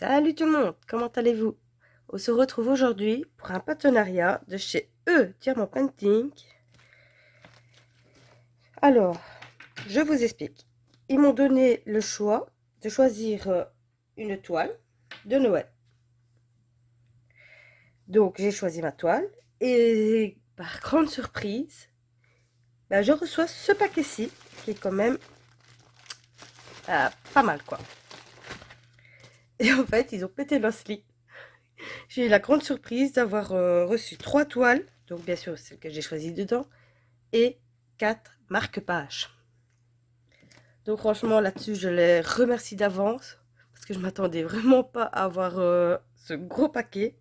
Salut tout le monde, comment allez-vous? On se retrouve aujourd'hui pour un partenariat de chez Diamant Painting. Alors, je vous explique. Ils m'ont donné le choix de choisir une toile de Noël. Donc, j'ai choisi ma toile et par grande surprise, je reçois ce paquet-ci qui est quand même pas mal quoi. Et en fait, ils ont pété leur slip. J'ai eu la grande surprise d'avoir reçu 3 toiles, donc bien sûr celle que j'ai choisie dedans, et 4 marque-pages. Donc franchement là-dessus je les remercie d'avance parce que je m'attendais vraiment pas à avoir ce gros paquet.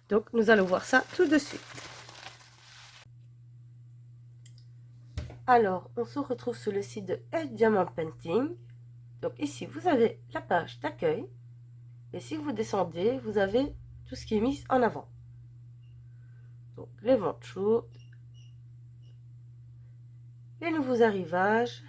Donc nous allons voir ça tout de suite. Alors on se retrouve sur le site de Diamant Painting. Donc ici vous avez la page d'accueil et si vous descendez vous avez tout ce qui est mis en avant. Donc les ventes chaudes, les nouveaux arrivages,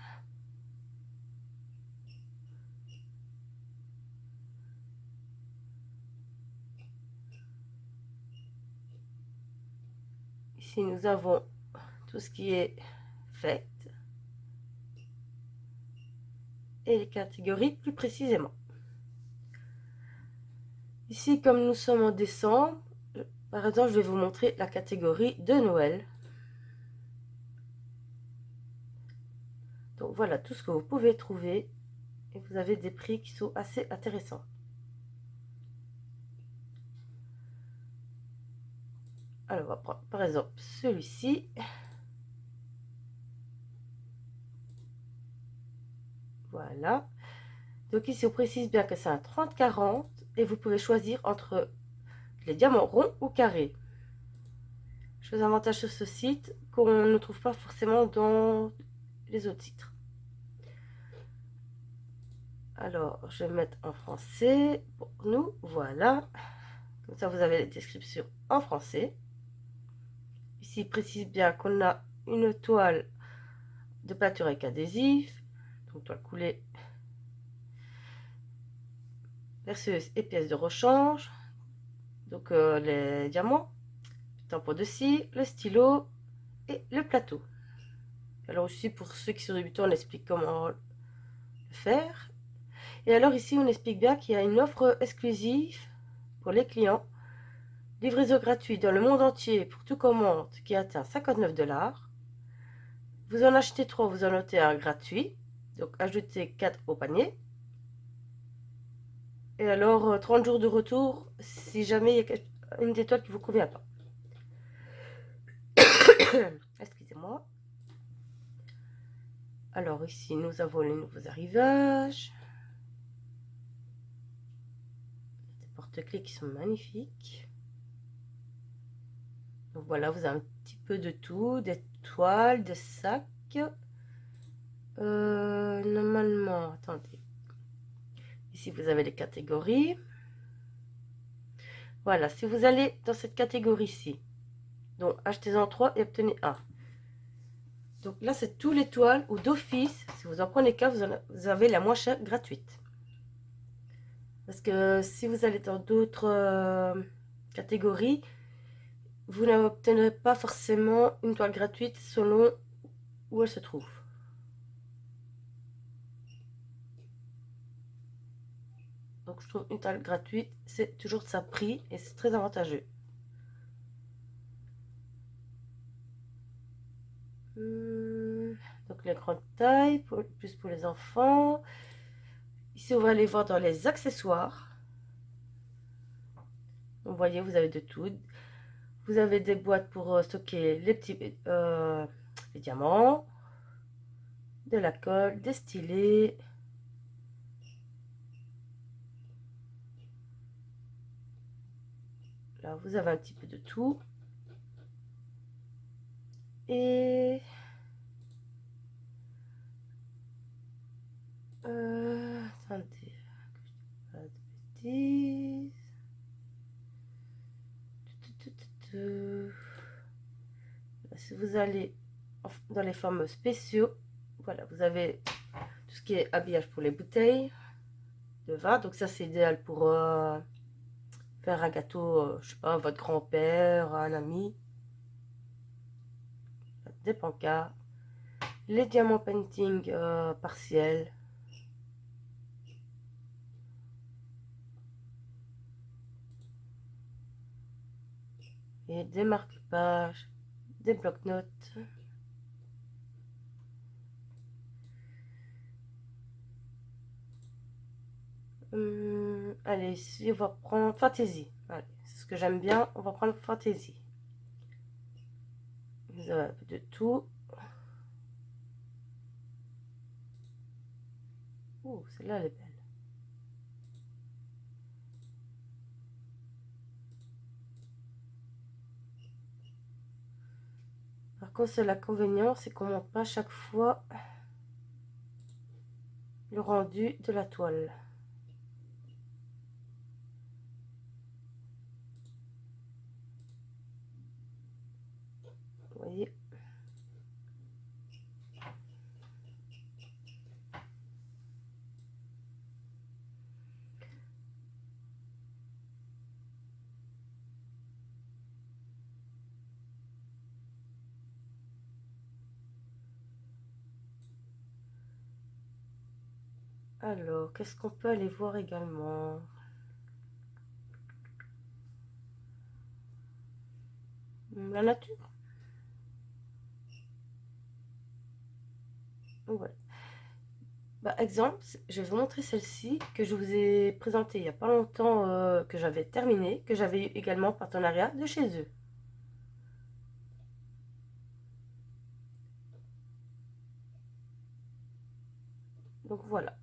ici nous avons tout ce qui est fête et les catégories plus précisément. Ici, comme nous sommes en décembre, par exemple, je vais vous montrer la catégorie de Noël. Donc voilà tout ce que vous pouvez trouver et vous avez des prix qui sont assez intéressants. Alors, on va prendre par exemple celui-ci. Voilà. Donc ici, on précise bien que c'est un 30-40 et vous pouvez choisir entre les diamants ronds ou carrés. Chose avantage sur ce site qu'on ne trouve pas forcément dans les autres titres. Alors, je vais mettre en français pour nous. Voilà. Comme ça, vous avez les descriptions en français. Ici, il précise bien qu'on a une toile de peinture avec adhésif, donc toile coulée, perceuse et pièces de rechange, donc les diamants, le tampon de cire, le stylo et le plateau. Alors aussi, pour ceux qui sont débutants, on explique comment le faire. Et alors ici, on explique bien qu'il y a une offre exclusive pour les clients. Livraison gratuite dans le monde entier pour toute commande qui atteint 59 $. Vous en achetez 3, vous en notez un gratuit. Donc ajoutez 4 au panier. Et alors 30 jours de retour si jamais il y a une étoile qui ne vous convient pas. Excusez-moi. Alors ici nous avons les nouveaux arrivages. Des porte-clés qui sont magnifiques. Donc voilà, vous avez un petit peu de tout, des toiles, des sacs. Normalement, attendez. Ici, vous avez les catégories. Voilà, si vous allez dans cette catégorie-ci, donc achetez-en 3 et obtenez 1. Donc là, c'est tous les toiles ou d'office. Si vous en prenez qu'un, vous avez la moins chère gratuite. Parce que si vous allez dans d'autres catégories, vous n'obtenez pas forcément une toile gratuite selon où elle se trouve. Donc je trouve une toile gratuite, c'est toujours de sa prix et c'est très avantageux. Donc les grandes tailles, plus pour les enfants. Ici, on va aller voir dans les accessoires. Vous voyez, vous avez de tout. Vous avez des boîtes pour stocker les petits les diamants, de la colle, des stylés. Là, vous avez un petit peu de tout. Et attendez, pas de bêtises. Si vous allez dans les formes spéciaux, voilà, vous avez tout ce qui est habillage pour les bouteilles. de vin. Donc ça, c'est idéal pour faire un gâteau, je sais pas, à votre grand-père, à un ami. Des pancartes. Les diamants painting partiels. Et des marque-pages, des blocs-notes. Allez, ici, on va prendre Fantasy. Allez, c'est ce que j'aime bien. On va prendre Fantasy. Vous avez un peu de tout. Oh, celle-là, elle est belle. Par contre, c'est l'inconvénient, c'est qu'on ne monte pas chaque fois le rendu de la toile. Vous voyez? Alors, qu'est-ce qu'on peut aller voir également? La nature. Ouais. Bah, exemple, je vais vous montrer celle-ci que je vous ai présentée il n'y a pas longtemps, que j'avais terminée, que j'avais eu également en partenariat de chez eux. Donc voilà.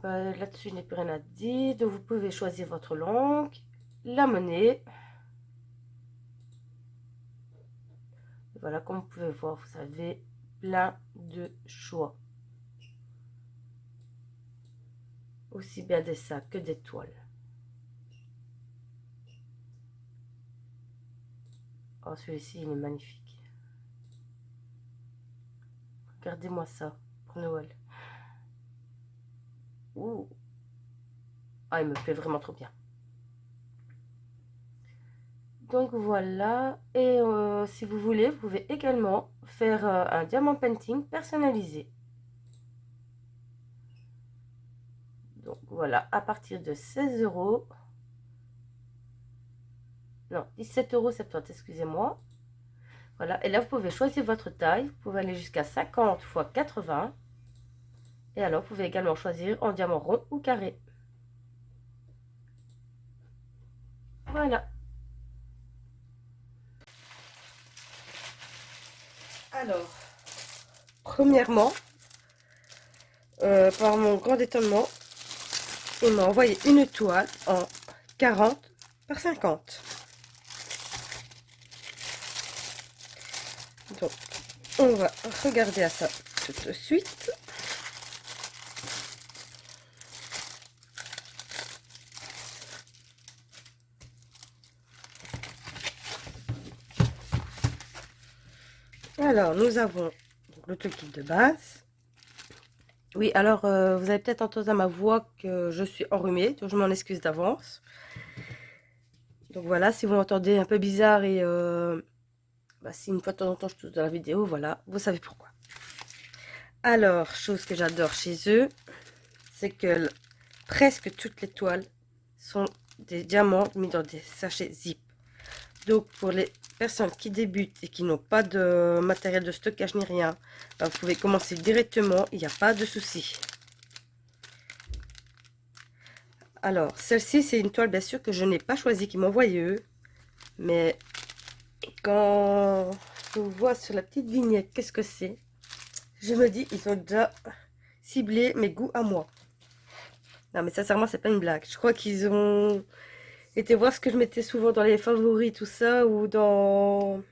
Bah, là-dessus, je n'ai plus rien à dire. Donc vous pouvez choisir votre langue, la monnaie. Voilà, comme vous pouvez voir, vous avez plein de choix. Aussi bien des sacs que des toiles. Oh, celui-ci, il est magnifique. Regardez-moi ça pour Noël. Ouh. Ah, il me plaît vraiment trop bien. Donc voilà, et si vous voulez, vous pouvez également faire un diamant painting personnalisé. Donc voilà, à partir de 16 €, non, 17,70 €, excusez-moi. Voilà, et là vous pouvez choisir votre taille, vous pouvez aller jusqu'à 50 x 80. Et alors vous pouvez également choisir en diamant rond ou carré. Voilà. Alors, premièrement, par mon grand étonnement, il m'a envoyé une toile en 40 par 50. Donc, on va regarder à ça tout de suite. Alors, nous avons le toolkit de base. Oui, alors, vous avez peut-être entendu à ma voix que je suis enrhumée, donc je m'en excuse d'avance. Donc voilà, si vous m'entendez un peu bizarre et bah, si une fois de temps en temps je tousse dans la vidéo, voilà, vous savez pourquoi. Alors, chose que j'adore chez eux, c'est que presque toutes les toiles sont des diamants mis dans des sachets zip. Donc, pour les personnes qui débutent et qui n'ont pas de matériel de stockage ni rien, bah, vous pouvez commencer directement, il n'y a pas de souci. Alors, celle-ci, c'est une toile, bien sûr, que je n'ai pas choisie, qui m'ont envoyé eux. Mais quand je vois sur la petite vignette, qu'est-ce que c'est? Je me dis, ils ont déjà ciblé mes goûts à moi. Non, mais sincèrement, c'est pas une blague. Je crois qu'ils ont été voir ce que je mettais souvent dans les favoris, tout ça, ou dans...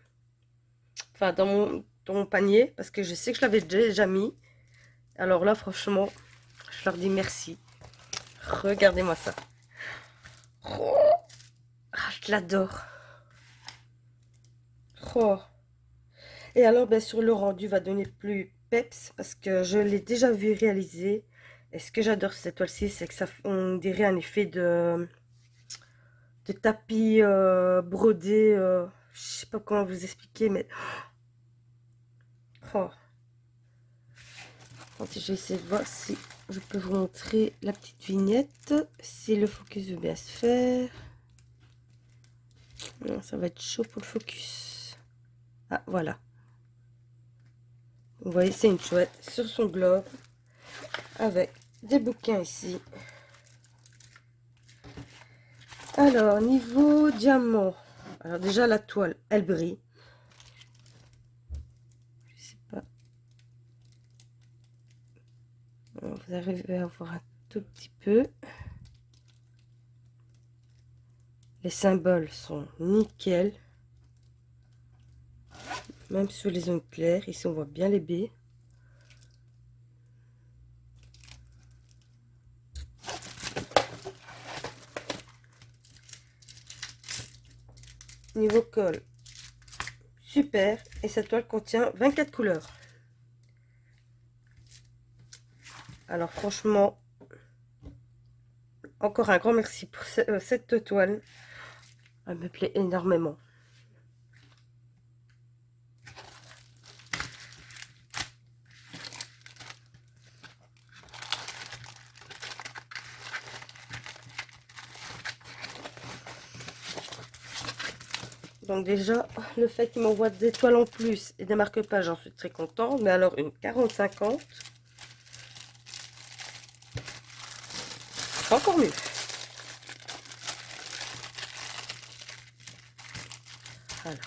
Enfin, dans mon panier, parce que je sais que je l'avais déjà mis. Alors là, franchement, je leur dis merci. Regardez-moi ça. Oh, ah, je l'adore. Oh. Et alors, bien sûr, le rendu va donner plus peps parce que je l'ai déjà vu réaliser. Et ce que j'adore cette toile-ci, c'est que ça, on dirait un effet de tapis brodé. Je sais pas comment vous expliquer, mais oh. Attendez, je vais essayer de voir si je peux vous montrer la petite vignette, si le focus veut bien se faire. Non, ça va être chaud pour le focus. Ah, voilà. Vous voyez, c'est une chouette sur son globe avec des bouquins ici. Alors, niveau diamant. Alors déjà, la toile, elle brille. Je sais pas. Vous arrivez à voir un tout petit peu. Les symboles sont nickel. Même sur les zones claires. Ici, on voit bien les baies. Niveau colle, super. Et cette toile contient 24 couleurs. Alors franchement, encore un grand merci pour cette toile. Elle me plaît énormément. Donc déjà, le fait qu'il m'envoie des toiles en plus et des marque-pages, j'en suis très contente. Mais alors une 40-50, c'est encore mieux. Alors,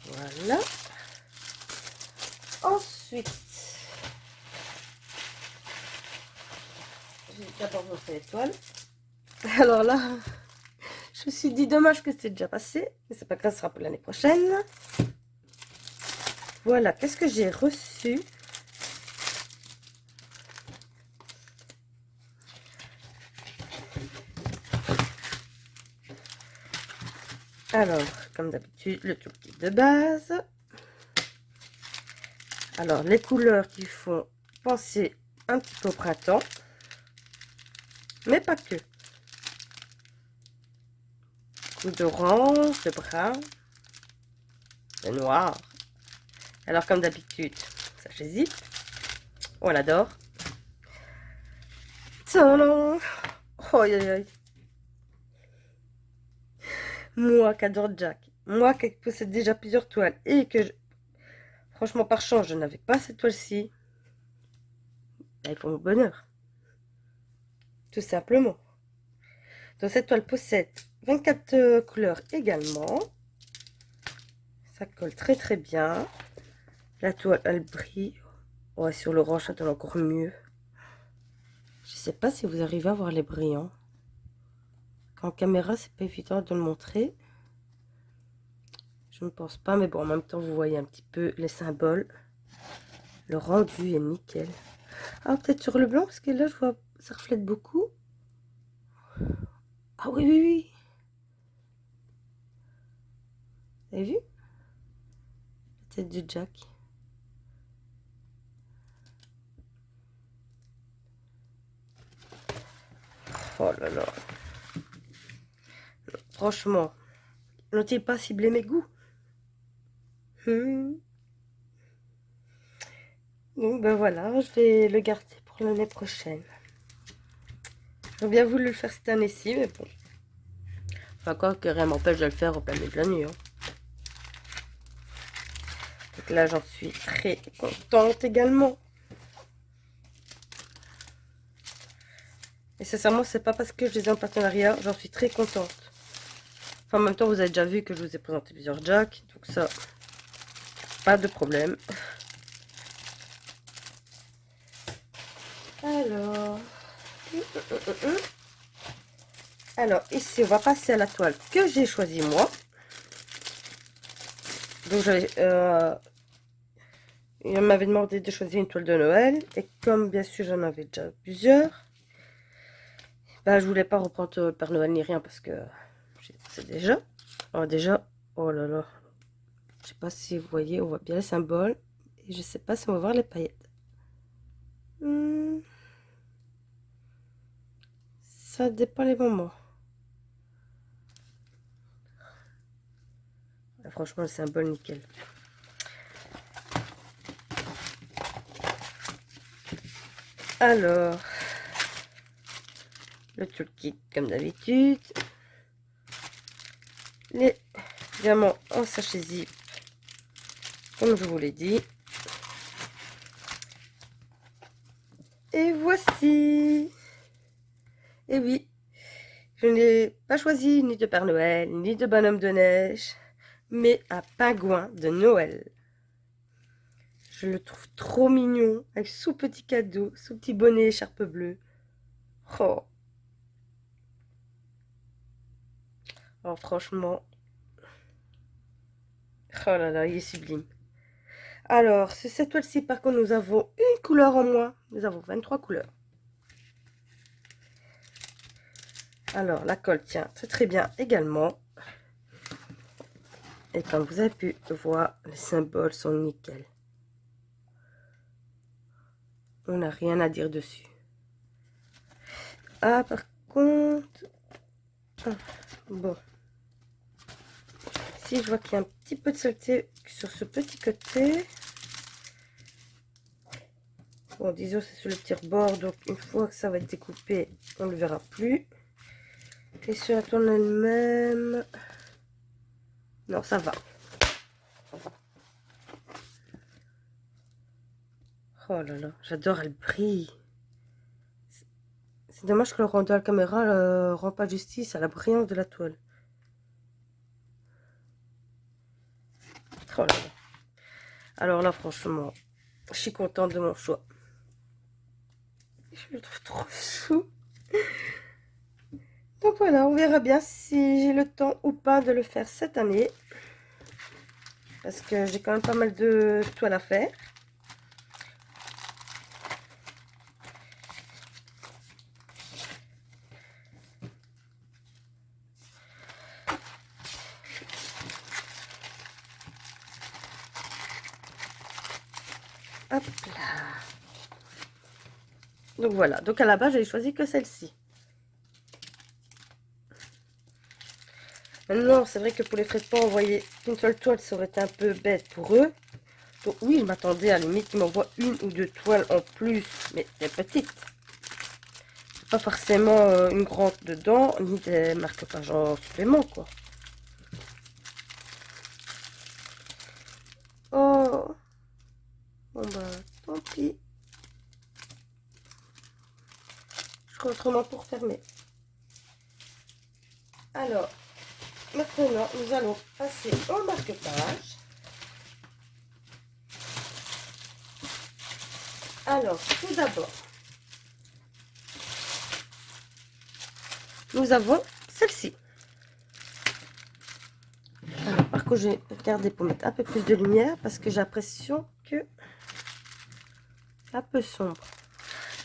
voilà. Ensuite, je vais d'abord montrer les toiles. Alors là, je me suis dit dommage que c'est déjà passé, mais c'est pas grave, ce sera pour l'année prochaine. Voilà, qu'est-ce que j'ai reçu? Alors, comme d'habitude, le toolkit de base. Alors, les couleurs qui font penser un petit peu au printemps, mais pas que. D'orange, de brun, de noir. Alors, comme d'habitude, ça j'hésite. On l'adore. Tadam! Oh, aïe, aïe, aïe. Moi qui adore Jack, moi qui possède déjà plusieurs toiles et que, franchement, par chance, je n'avais pas cette toile-ci. Elles font mon bonheur. Tout simplement. Donc, cette toile possède 24 couleurs également. Ça colle très très bien. La toile, elle brille. Ouais, sur l'orange, ça donne encore mieux. Je sais pas si vous arrivez à voir les brillants. En caméra, c'est pas évident de le montrer. Je ne pense pas, mais bon, en même temps, vous voyez un petit peu les symboles. Le rendu est nickel. Ah, peut-être sur le blanc, parce que là, je vois, ça reflète beaucoup. Ah oui, oui, oui. Vous avez vu? La tête de Jack. Oh là là. Franchement, n'ont-ils pas ciblé mes goûts? Donc ben voilà, je vais le garder pour l'année prochaine. J'aurais bien voulu le faire cette année-ci, mais bon. Enfin, quoi que rien m'empêche de le faire au plein milieu de la nuit. Hein. Donc là, j'en suis très contente également. Et sincèrement, c'est pas parce que je les ai en partenariat, j'en suis très contente. Enfin, en même temps, vous avez déjà vu que je vous ai présenté plusieurs Jack, donc ça, pas de problème. Alors, ici, on va passer à la toile que j'ai choisie moi. Donc, il m'avait demandé de choisir une toile de Noël. Et comme, bien sûr, j'en avais déjà plusieurs, ben, je voulais pas reprendre le Père Noël ni rien parce que c'est déjà. Alors, déjà, oh là là. Je sais pas si vous voyez, on voit bien le symbole. Et je sais pas si on va voir les paillettes. Ça dépend les moments. Franchement, le symbole nickel. Alors, le toolkit comme d'habitude. Les diamants en sachet zip, comme je vous l'ai dit. Et voici. Et oui, je n'ai pas choisi ni de Père Noël, ni de bonhomme de neige, mais un pingouin de Noël. Je le trouve trop mignon, avec son petit cadeau, son petit bonnet écharpe bleue. Oh. Alors franchement, oh là là, il est sublime. Alors, sur cette toile-ci, par contre, nous avons une couleur en moins. Nous avons 23 couleurs. Alors, la colle tient très très bien également. Et comme vous avez pu voir, les symboles sont nickel. On n'a rien à dire dessus. Ah, par contre... bon. Si je vois qu'il y a un petit peu de saleté sur ce petit côté. Bon, disons c'est sur le petit rebord, donc une fois que ça va être découpé, on ne le verra plus. Et sur la toile elle-même... non, ça va. Oh là là, j'adore, elle brille. C'est dommage que le rendu à la caméra ne rend pas justice à la brillance de la toile. Oh là là. Alors là, franchement, je suis contente de mon choix. Je le trouve trop chou. Donc voilà, on verra bien si j'ai le temps ou pas de le faire cette année. Parce que j'ai quand même pas mal de toiles à faire. Hop là. Donc voilà, donc à la base j'ai choisi que celle-ci. Maintenant c'est vrai que pour les frais de port envoyer une seule toile, ça aurait été un peu bête pour eux. Donc oui, je m'attendais à la limite qu'ils m'envoient une ou deux toiles en plus, mais des petites. Pas forcément une grande dedans, ni des marque-pages en supplément quoi. Oh, bon bah tant pis. Je ferai autrement pour fermer. Alors, maintenant, nous allons passer au marque-page. Alors, tout d'abord, nous avons celle-ci. Alors, par contre, j'ai regardé pour mettre un peu plus de lumière parce que j'ai l'impression que c'est un peu sombre.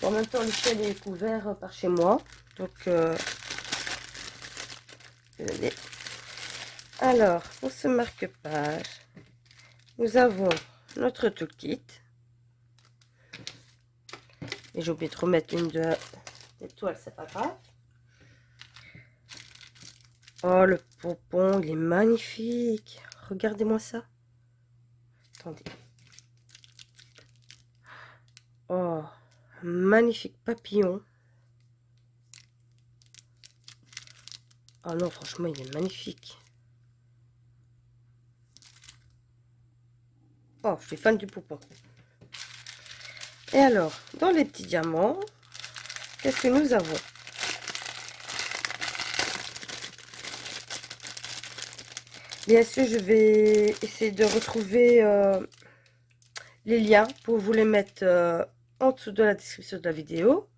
En même temps, le ciel est couvert par chez moi. Donc, alors, pour ce marque-page, nous avons notre toolkit. Et j'ai oublié de remettre une des toiles, c'est pas grave. Oh, le pompon, il est magnifique. Regardez-moi ça. Attendez. Oh, magnifique papillon. Oh non, franchement, il est magnifique. Oh, je suis fan du pompon. Et alors, dans les petits diamants, qu'est-ce que nous avons? Bien sûr, je vais essayer de retrouver les liens pour vous les mettre en dessous de la description de la vidéo,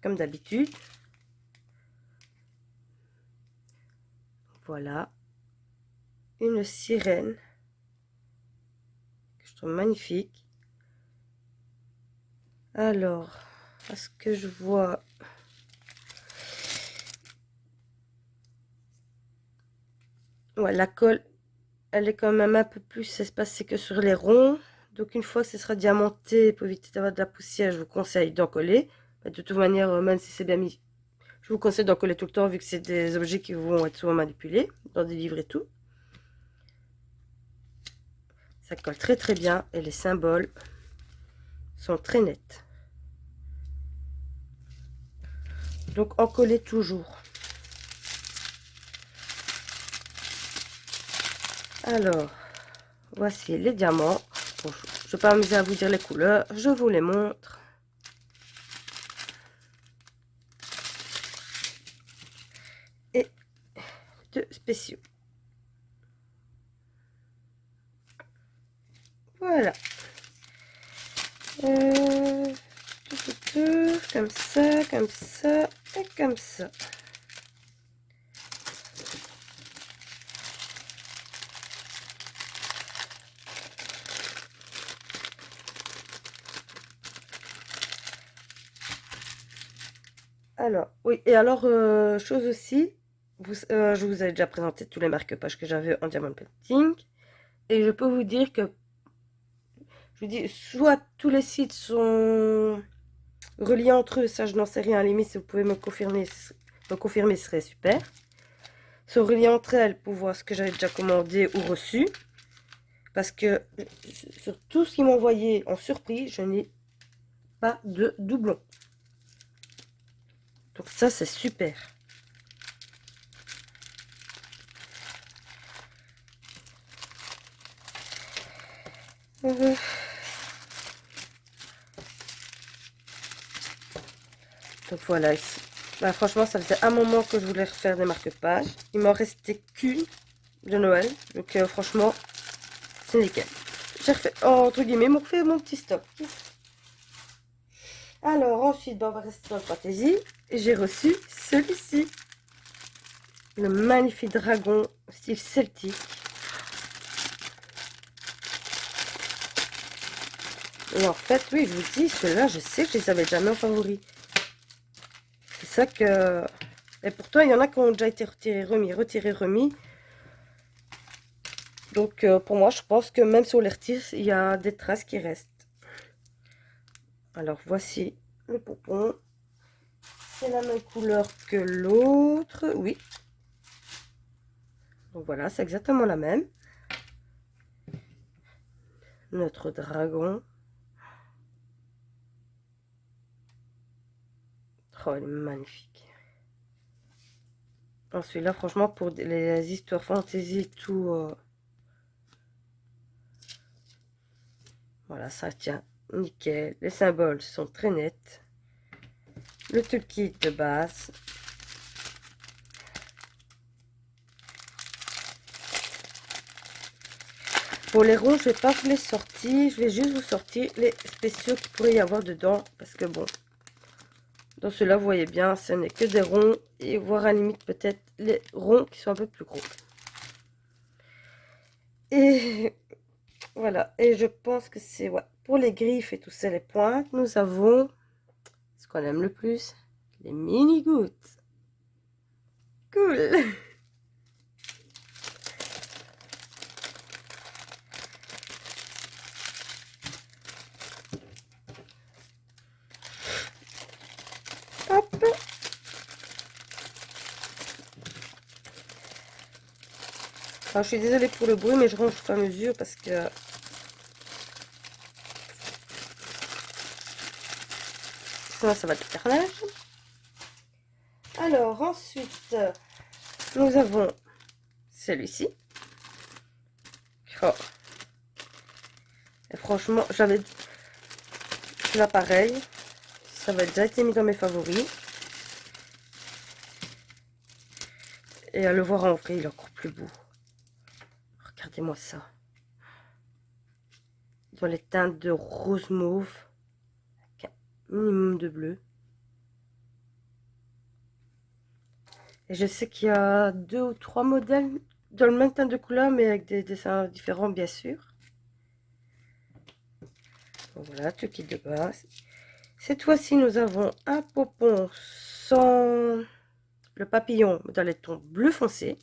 comme d'habitude. Voilà, une sirène que je trouve magnifique. Alors, à ce que je vois, ouais, la colle, elle est quand même un peu plus espacée que sur les ronds. Donc une fois que ce sera diamanté, pour éviter d'avoir de la poussière, je vous conseille d'en coller. Mais de toute manière, même si c'est bien mis, je vous conseille d'en coller tout le temps vu que c'est des objets qui vont être souvent manipulés dans des livres et tout. Ça colle très très bien et les symboles sont très nets. Donc en coller toujours. Alors, voici les diamants. Bon, je ne vais pas m'amuser à vous dire les couleurs, je vous les montre. Et deux spéciaux. Voilà. Comme ça, comme ça et comme ça. Alors, oui, et alors, chose aussi, je vous ai déjà présenté tous les marque-pages que j'avais en diamond painting. Et je peux vous dire que, je vous dis, soit tous les sites sont reliés entre eux, ça je n'en sais rien, à la limite, si vous pouvez me confirmer, ce serait super. Sont reliés entre elles pour voir ce que j'avais déjà commandé ou reçu. Parce que sur tout ce qu'ils m'ont envoyé en surprise, je n'ai pas de doublon. Donc ça, c'est super. Donc voilà, ici. Bah, franchement, ça faisait un moment que je voulais refaire des marque-pages. Il m'en restait qu'une de Noël. Donc franchement, c'est nickel. J'ai refait, entre guillemets, mon petit stock. Alors ensuite, bah, on va rester dans le fantasy. Et j'ai reçu celui-ci. Le magnifique dragon style celtique. Et en fait, oui, je vous dis, ceux-là, je sais que je les avais jamais en favori. C'est ça que... Et pourtant, il y en a qui ont déjà été retirés, remis. Donc, pour moi, je pense que même si on les retire, il y a des traces qui restent. Alors, voici le pompon. C'est la même couleur que l'autre, oui. Donc voilà, c'est exactement la même. Notre dragon. Oh, il est magnifique. Celui-là, franchement, pour les histoires fantasy, tout... Voilà, ça tient nickel. Les symboles sont très nets. Le toolkit de base. Pour les ronds, je vais pas vous les sortir. Je vais juste vous sortir les spéciaux qu'il pourrait y avoir dedans. Parce que bon, dans ceux-là, vous voyez bien, ce n'est que des ronds. Et voire à la limite peut-être les ronds qui sont un peu plus gros. Et voilà. Et je pense que c'est... Ouais, pour les griffes et tout ça, les pointes, nous avons ce qu'on aime le plus. Les mini-gouttes. Cool. Hop. Alors, je suis désolée pour le bruit, mais je range au fur et à mesure parce que sinon ça va être le carnage. Alors ensuite, nous avons celui-ci. Oh. Et franchement, j'avais l'appareil. Ça va déjà été mis dans mes favoris. Et à le voir en vrai, il est encore plus beau. Regardez-moi ça. Dans les teintes de rose mauve. Avec un minimum de bleu. Et je sais qu'il y a 2 ou 3 modèles dans le même teint de couleur, mais avec des dessins différents, bien sûr. Donc voilà, tout kit de base. Cette fois-ci, nous avons un pompon sans le papillon dans les tons bleu foncé.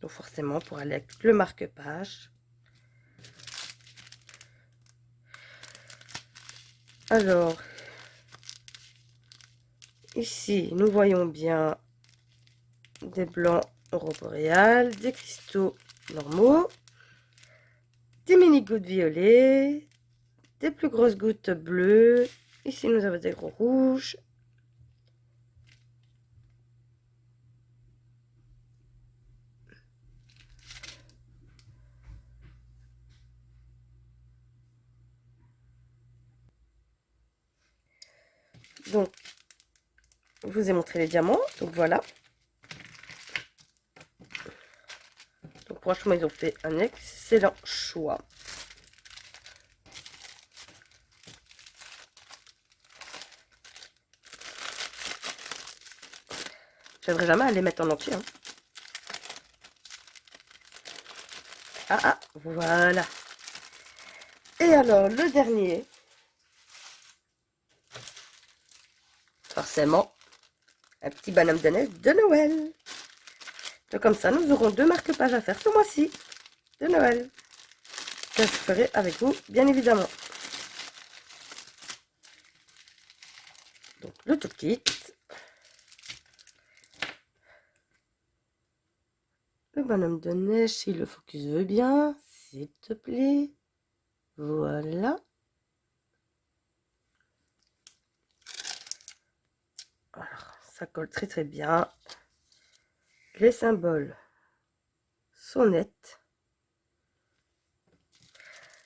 Donc forcément, pour aller avec le marque-page. Alors, ici, nous voyons bien des blancs aurore boréale, des cristaux normaux, des mini gouttes violets, des plus grosses gouttes bleues. Ici, nous avons des gros rouges. Donc, je vous ai montré les diamants. Donc, voilà. Donc, franchement, ils ont fait un excellent choix. J'aimerais jamais à les mettre en entier. Hein. Ah, voilà. Et alors, le dernier. Forcément, un petit bonhomme de neige de Noël. Donc comme ça, nous aurons 2 marque-pages à faire ce mois-ci de Noël. Que je ferai avec vous, bien évidemment. Donc le tout kit. Le bonhomme de neige, si le focus veut bien, s'il te plaît. Voilà. Alors, ça colle très très bien. Les symboles sont nets.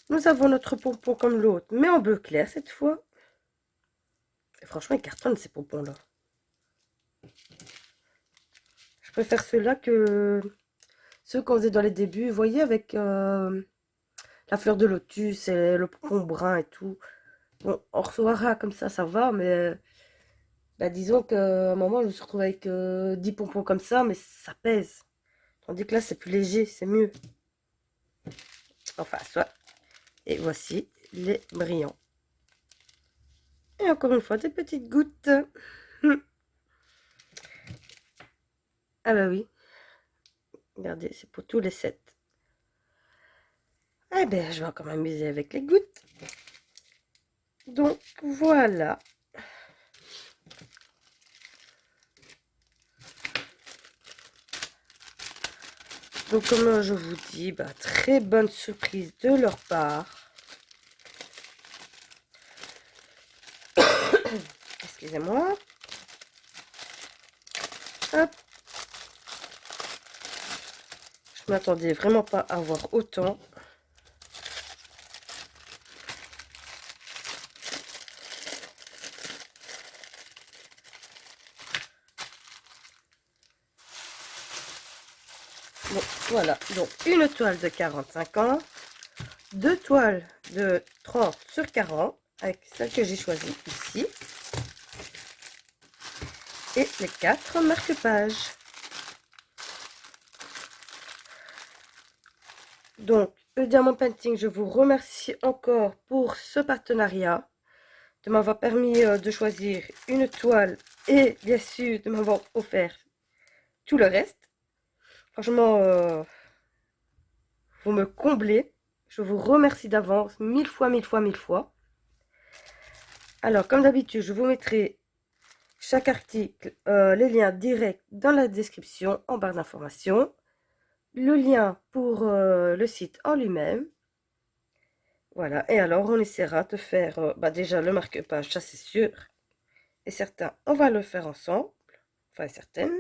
Nous avons notre pompon comme l'autre, mais en bleu clair cette fois. Et franchement, ils cartonnent ces pompons-là. Je préfère ceux-là que ceux qu'on faisait dans les débuts. Vous voyez, avec la fleur de lotus et le pompon brun et tout. Bon, on recevra comme ça va, mais bah, disons qu'à un moment, je me suis retrouvée avec 10 pompons comme ça, mais ça pèse. Tandis que là, c'est plus léger, c'est mieux. Enfin, soit. Et voici les brillants. Et encore une fois, des petites gouttes. Ah bah oui. Regardez, c'est pour tous les 7. Eh bien, je vais encore m'amuser avec les gouttes. Donc, voilà. Donc, comme je vous dis, bah, très bonne surprise de leur part. Excusez-moi. Hop. Je m'attendais vraiment pas à avoir autant. Bon, voilà. Donc, une toile de 45 ans. 2 toiles de 30 sur 40. Avec celle que j'ai choisie ici. Et les 4 marque-pages. Donc, le Diamant Painting, je vous remercie encore pour ce partenariat, de m'avoir permis de choisir une toile et bien sûr de m'avoir offert tout le reste. Franchement, vous me comblez. Je vous remercie d'avance, 1000 fois, 1000 fois, 1000 fois. Alors, comme d'habitude, je vous mettrai chaque article, les liens directs dans la description en barre d'informations. Le lien pour le site en lui-même. Voilà, et alors on essaiera de faire bah déjà le marque-page, ça c'est sûr. Et certains, on va le faire ensemble, enfin certaines.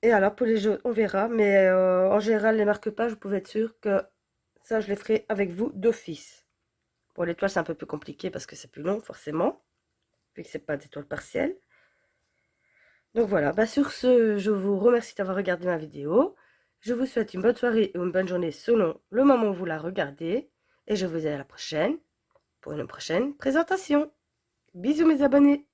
Et alors pour les jeux, on verra, mais en général, les marque-pages, vous pouvez être sûr que ça, je les ferai avec vous d'office. Pour les toiles, c'est un peu plus compliqué parce que c'est plus long, forcément, vu que c'est pas des toiles partielles. Donc voilà, bah sur ce, je vous remercie d'avoir regardé ma vidéo. Je vous souhaite une bonne soirée ou une bonne journée selon le moment où vous la regardez. Et je vous dis à la prochaine pour une prochaine présentation. Bisous mes abonnés!